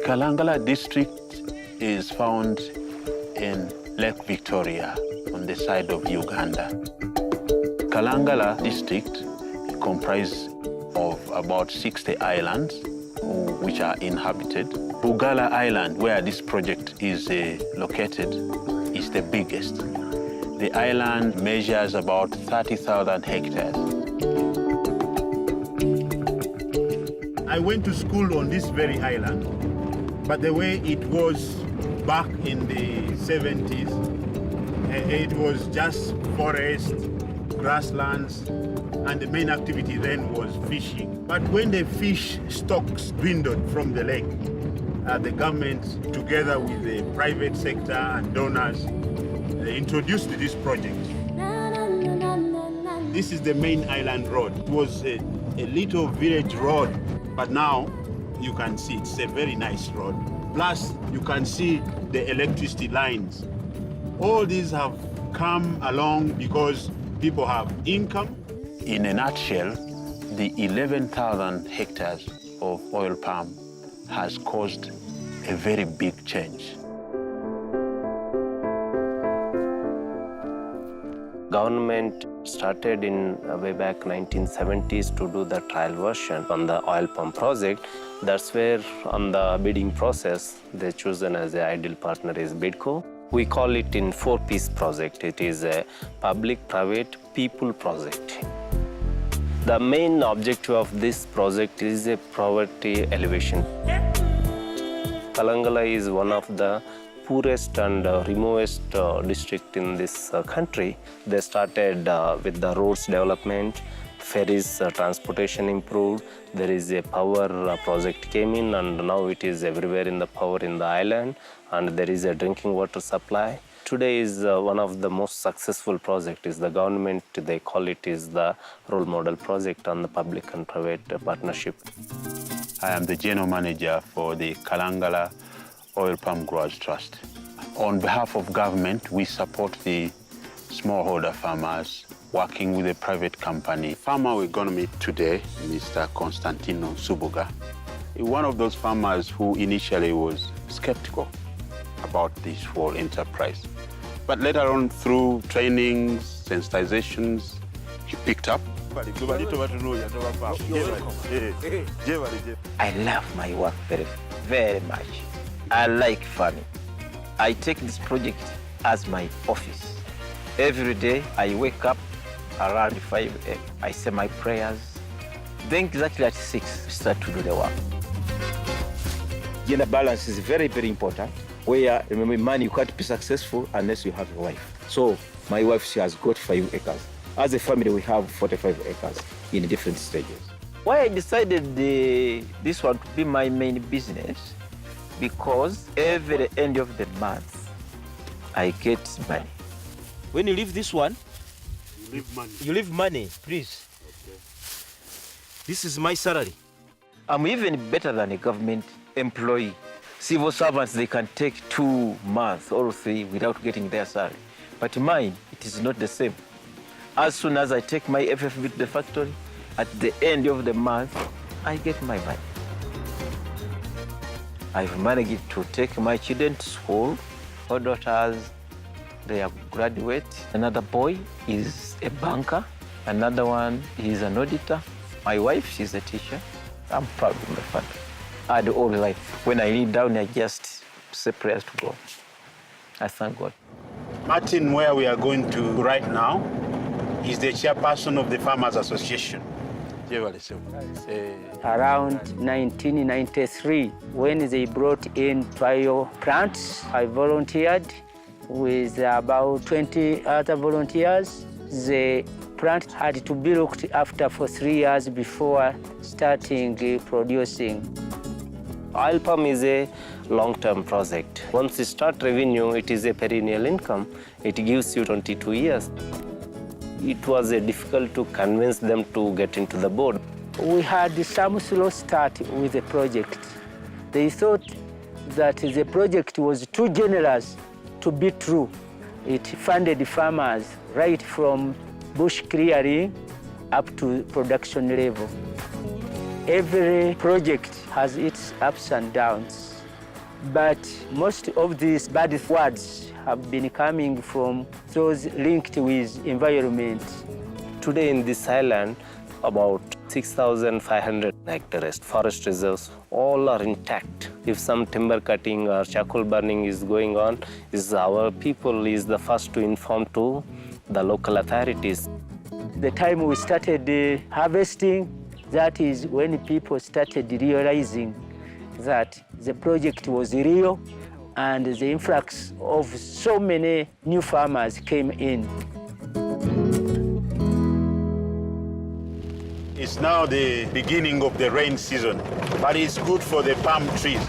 Kalangala district is found in Lake Victoria on the side of Uganda. Kalangala district comprises of about 60 islands which are inhabited. Bugala Island, where this project is located, is the biggest. The island measures about 30,000 hectares. I went to school on this very island, but the way it was back in the 70s, it was just forest, grasslands, and the main activity then was fishing. But when the fish stocks dwindled from the lake, the government, together with the private sector and donors, they introduced this project. This is the main island road. It was a little village road, but now you can see it's a very nice road. Plus, you can see the electricity lines. All these have come along because people have income. In a nutshell, the 11,000 hectares of oil palm has caused a very big change. Government started in way back 1970s to do the trial version on the oil palm project. That's where on the bidding process, they chosen as the ideal partner is BIDCO. We call it in 4-piece project. It is a public, private, people project. The main objective of this project is a poverty elevation. Kalangala is one of the poorest and remotest district in this country. They started with the roads development, ferries transportation improved, there is a power project came in, and now it is everywhere in the power in the island, and there is a drinking water supply. Today is one of the most successful project is the government, they call it is the role model project on the public and private partnership. I am the general manager for the Kalangala Oil Palm Growers Trust. On behalf of government, we support the smallholder farmers working with a private company. Farmer we're going to meet today, Mr. Constantino Subuga, one of those farmers who initially was skeptical about this whole enterprise. But later on, through trainings, sensitizations, he picked up. I love my work very, very much. I like farming. I take this project as my office. Every day I wake up around 5 a.m. I say my prayers. Then exactly at 6, start to do the work. Gender balance is very, very important. Where, remember, man, you can't be successful unless you have a wife. So my wife, she has got 5 acres. As a family, we have 45 acres in different stages. Why I decided this one to be my main business, because every end of the month, I get money. When you leave this one, You leave money. you leave money, please. Okay. This is my salary. I'm even better than a government employee. Civil servants, they can take 2 months or 3 without getting their salary. But mine, it is not the same. As soon as I take my FFB to the factory, at the end of the month, I get my money. I've managed to take my children to school. 4 daughters, they are graduate. Another boy is a banker. Another one is an auditor. My wife, she's a teacher. I'm proud of my family. I do all life. When I kneel down, I just say prayers to God. I thank God. Martin, where we are going to right now, is the chairperson of the Farmers Association. Around 1993, when they brought in trial plants, I volunteered with about 20 other volunteers. The plant had to be looked after for 3 years before starting producing. Oil palm is a long-term project. Once you start revenue, it is a perennial income. It gives you 22 years. It was difficult to convince them to get into the board. We had some slow start with the project. They thought that the project was too generous to be true. It funded farmers right from bush clearing up to production level. Every project has its ups and downs. But most of these bad words have been coming from those linked with environment. Today in this island, about 6,500 hectares forest reserves, all are intact. If some timber cutting or charcoal burning is going on, our people is the first to inform to the local authorities. The time we started harvesting, that is when people started realizing that the project was real and the influx of so many new farmers came in. It's now the beginning of the rain season, but it's good for the palm trees.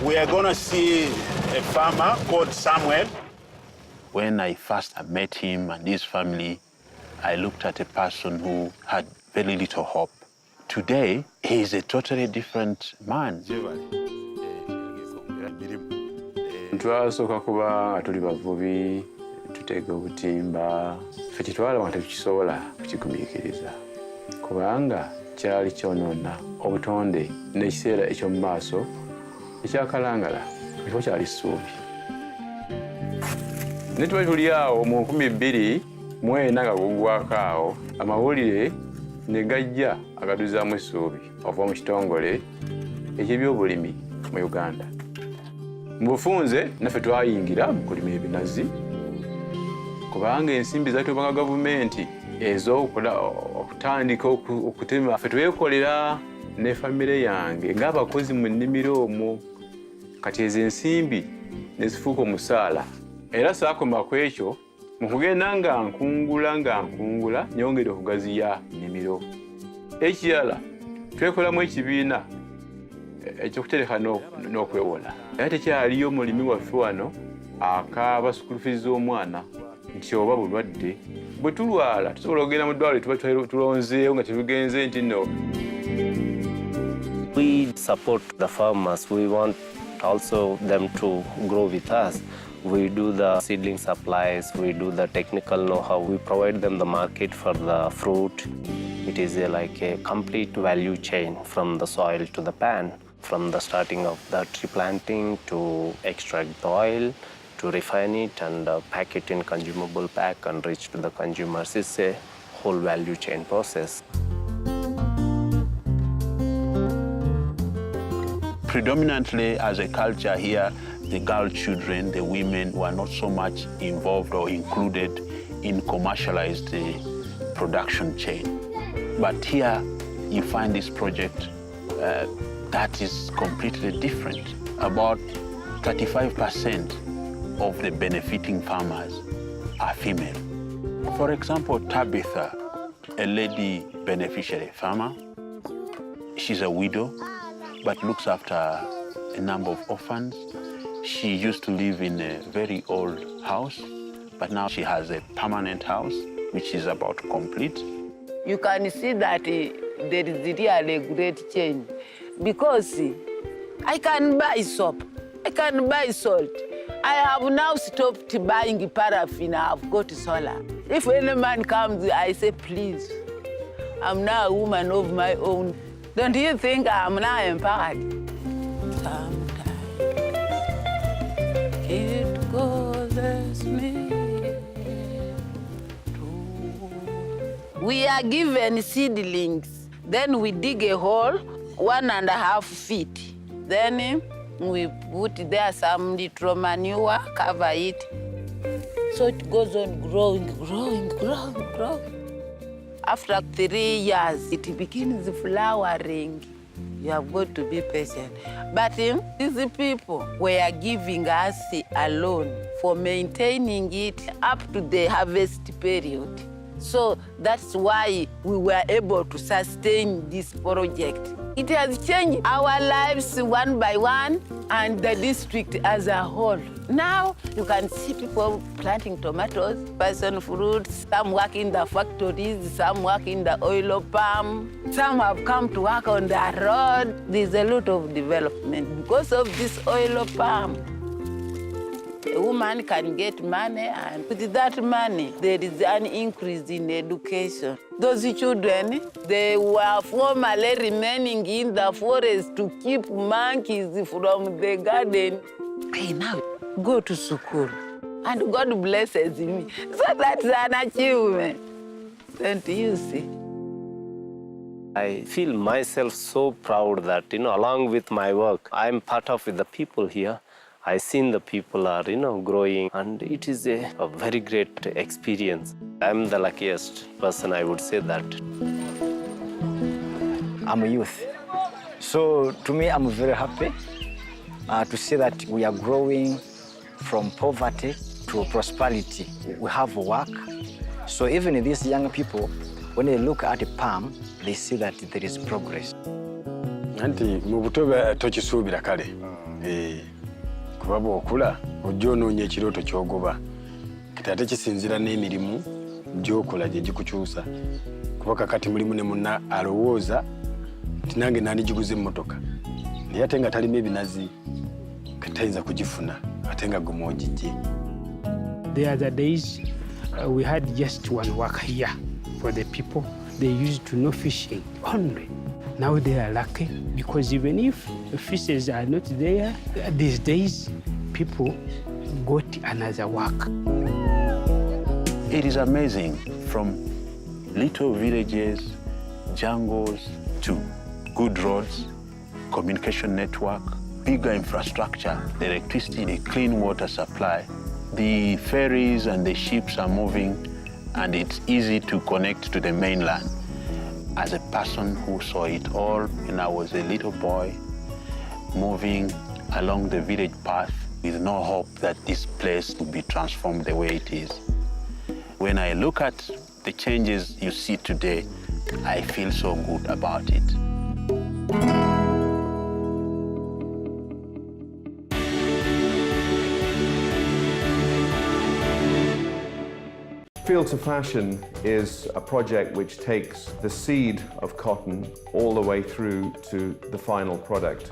We are gonna see a farmer called Samuel. When I first met him and his family, I looked at a person who had very little hope. Today, he is a totally different man. Twasooka kuba nga tuli bavubi, tuteeka obutimba, ffe kitwalaba nga tetukisobola kukigumiikiriza. Kubanga kyali kyonoona obutonde n'ekiseera eky'omu maaso ekyakalangala ekifo kyali ssuubi. Ne tuba tuli awo mu 2004 nga guggwako awo, amawulire ne gajja agatuzaamu essuubi okuva mu kitongole eky'ebyobulimi mu Uganda. Mu bufunze naffe twayingira mu kulima ebinazi kubanga ensimbi zaatubanga gavumenti ez'okutandika okutema ffe twekolera ne famire yange ng'abakozi mu nnimiro omwo. Kati ezo ensimbi ne zifuuka omusaala. Era saakoma ku ekyo mu kugenda nga nkungula nyongera okugaziya nnimiro. Ekirala twekolamu ekibiina ekyokutereka n'okwewola. Era tekyaliyo mulimi waffe wano akaaba school fees z'omwana nti oba bulwadde. Bwe tulwala tusobola okugenda mu ddwaliro tuba tulonzeewo nga tetugenze nti nno. We support the farmers. We want also them to grow with us. We do the seedling supplies, we do the technical know-how, we provide them the market for the fruit. It is like a complete value chain from the soil to the pan, from the starting of the tree planting to extract the oil, to refine it and pack it in consumable pack and reach to the consumers. It's a whole value chain process. Predominantly as a culture here, the girl children, the women were not so much involved or included in commercialized production chain. But here you find this project that is completely different. About 35% of the benefiting farmers are female. For example, Tabitha, a lady beneficiary farmer, she's a widow, but looks after a number of orphans. She used to live in a very old house, but now she has a permanent house, which is about complete. You can see that there is really a great change because I can buy soap, I can buy salt. I have now stopped buying paraffin, I have got solar. If any man comes, I say, please, I'm now a woman of my own. Don't you think I'm now empowered? It causes me to... We are given seedlings. Then we dig a hole 1.5 feet. Then we put there some little manure, cover it. So it goes on growing. After 3 years, it begins flowering. You have got to be patient. But these people were giving us a loan for maintaining it up to the harvest period. So that's why we were able to sustain this project. It has changed our lives one by one and the district as a whole. Now you can see people planting tomatoes, passion fruits, some work in the factories, some work in the oil palm, some have come to work on the road. There's a lot of development because of this oil palm. A woman can get money, and with that money, there is an increase in education. Those children, they were formerly remaining in the forest to keep monkeys from the garden. Hey, now go to school, and God blesses me. So that's an achievement. Don't you see? I feel myself so proud that, along with my work, I'm part of with the people here. I seen the people are, growing, and it is a very great experience. I'm the luckiest person, I would say that. I'm a youth. So to me, I'm very happy to see that we are growing from poverty to prosperity. We have work. So even these young people, when they look at the palm, they see that there is progress. Anti mubuto tokisuubira kale. Kuba bw'okula ojja onoonya ekirooto ky'ogoba. Ate kisinziira n'emirimu gy'okola gye gikukyusa. Kuba kakati mulimu ne munna alowooza nti nange nandigiguza emmotoka. Naye ate nga talimu ebinazi katayinza kugifuna ate nga gwe mwogijje. The other days, we had just one work here for the people. They used to know fishing only. Now they are lucky because even if the fishes are not there, these days people got another work. It is amazing, from little villages, jungles, to good roads, communication network, bigger infrastructure, the electricity, the clean water supply. The ferries and the ships are moving, and it's easy to connect to the mainland. As a person who saw it all when I was a little boy, moving along the village path with no hope that this place would be transformed the way it is. When I look at the changes you see today, I feel so good about it. Field to Fashion is a project which takes the seed of cotton all the way through to the final product.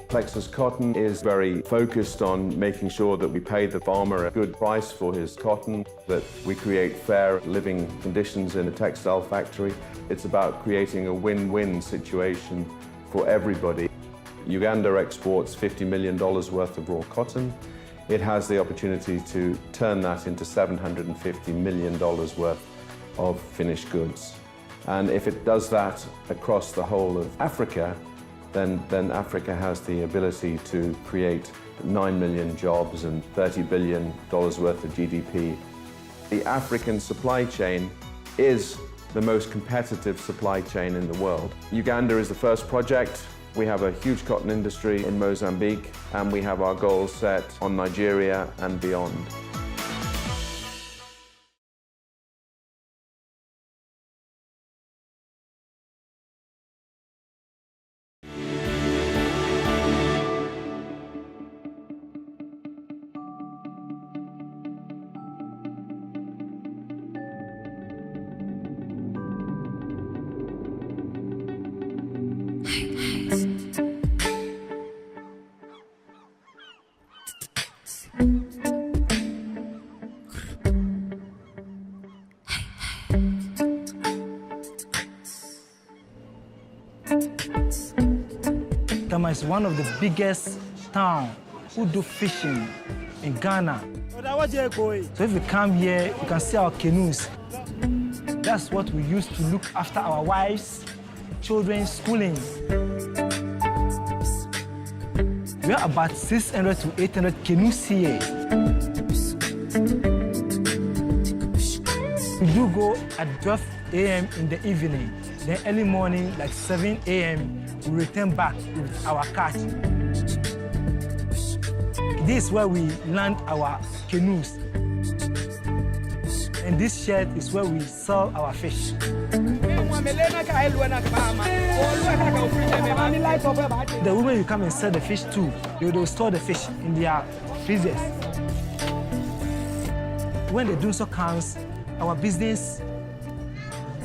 Plexus Cotton is very focused on making sure that we pay the farmer a good price for his cotton, that we create fair living conditions in a textile factory. It's about creating a win-win situation for everybody. Uganda exports $50 million worth of raw cotton. It has the opportunity to turn that into $750 million worth of finished goods. And if it does that across the whole of Africa, then Africa has the ability to create 9 million jobs and $30 billion worth of GDP. The African supply chain is the most competitive supply chain in the world. Uganda is the first project. We have a huge cotton industry in Mozambique, and we have our goals set on Nigeria and beyond. Tema is one of the biggest towns who do fishing in Ghana. So if you come here, you can see our canoes. That's what we use to look after our wives, children's schooling. We are about 600 to 800 canoes here. We do go at 12 a.m. in the evening. Then early morning, like 7 a.m., we return back with our cart. This is where we land our canoes. And this shed is where we sell our fish. The women will come and sell the fish too. They will store the fish in their freezers. When the doing so comes, our business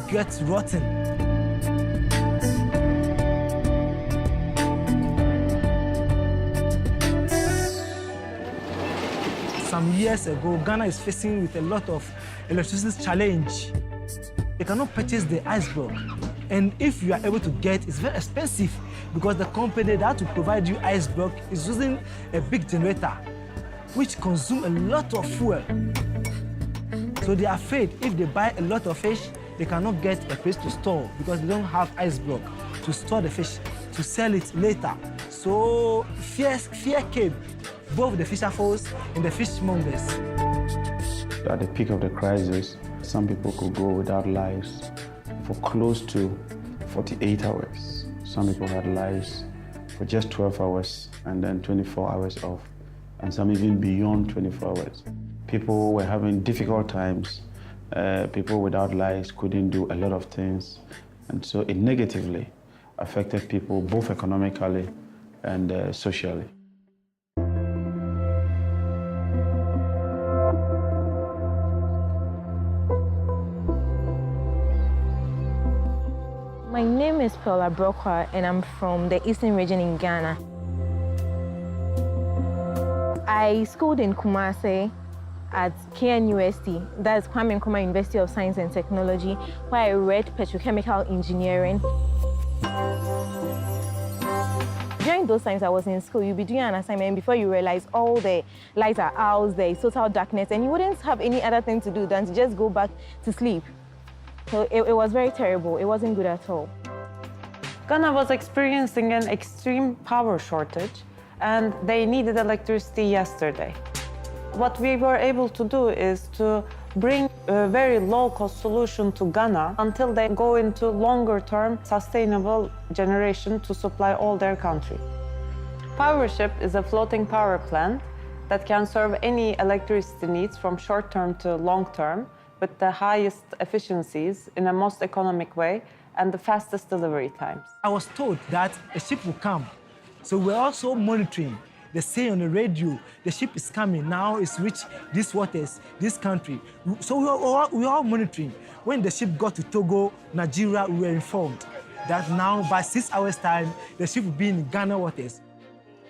gets rotten. some years ago, Ghana is facing with a lot of electricity challenge. They cannot purchase the ice block. And if you are able to get, it's very expensive because the company that to provide you ice block is using a big generator, which consumes a lot of fuel. So they are afraid if they buy a lot of fish, they cannot get a place to store because they don't have ice block to store the fish, to sell it later. So fear came, both the fisher folks and the fishmongers. At the peak of the crisis, some people could go without lives for close to 48 hours. Some people had lives for just 12 hours and then 24 hours off, and some even beyond 24 hours. People were having difficult times. People without lives couldn't do a lot of things, and so it negatively affected people both economically and socially. My name is Paula Brokwa, and I'm from the Eastern region in Ghana. I schooled in Kumasi at KNUST, that's Kwame Nkrumah University of Science and Technology, where I read petrochemical engineering. During those times I was in school, you'd be doing an assignment before you realize all the lights are out, there is total darkness, and you wouldn't have any other thing to do than to just go back to sleep. So it was very terrible. It wasn't good at all. Ghana was experiencing an extreme power shortage, and they needed electricity yesterday. What we were able to do is to bring a very low-cost solution to Ghana until they go into longer-term sustainable generation to supply all their country. PowerShip is a floating power plant that can serve any electricity needs from short-term to long-term, with the highest efficiencies in a most economic way and the fastest delivery times. I was told that a ship will come. So we're also monitoring. They say on the radio, the ship is coming, now it's reached these waters, this country. So we are all monitoring. When the ship got to Togo, Nigeria, we were informed that now by 6 hours' time, the ship will be in Ghana waters.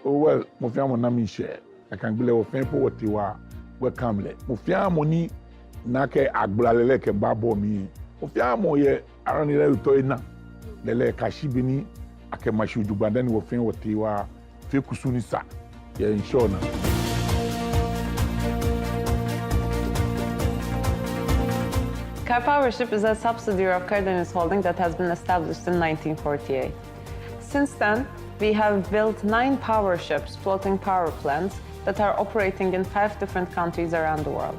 Oh, well, Mufia Monami share. I can believe what people what you are, welcome. Mufia Moni. Nake agbulalele ke babo mi ofia moye aranile utoina lele kashibini akemashu jubandani wo fen wotiwa fe kusunisa ya inshona. PowerShip is a subsidiary of Cardenas Holding that has been established in 1948. Since then, we have built 9 PowerShips, floating power plants, that are operating in 5 different countries around the world.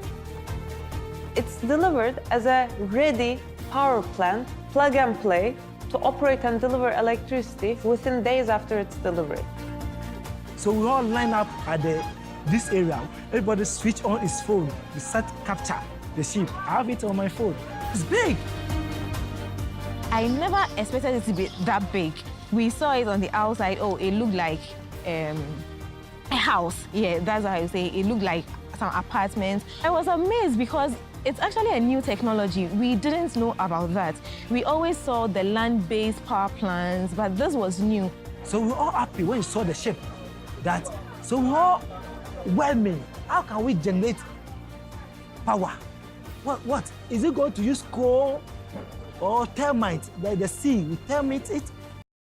It's delivered as a ready power plant, plug and play, to operate and deliver electricity within days after its delivery. So we all line up at this area. Everybody switch on his phone. We start capture the ship. I have it on my phone. It's big. I never expected it to be that big. We saw it on the outside. Oh, it looked like a house. Yeah, that's how I say. It looked like some apartments. I was amazed because it's actually a new technology. We didn't know about that. We always saw the land-based power plants, but this was new. So we were all happy when we saw the ship. So we were all whelming. How can we generate power? What? Is it going to use coal or termites? Like the sea, we termite it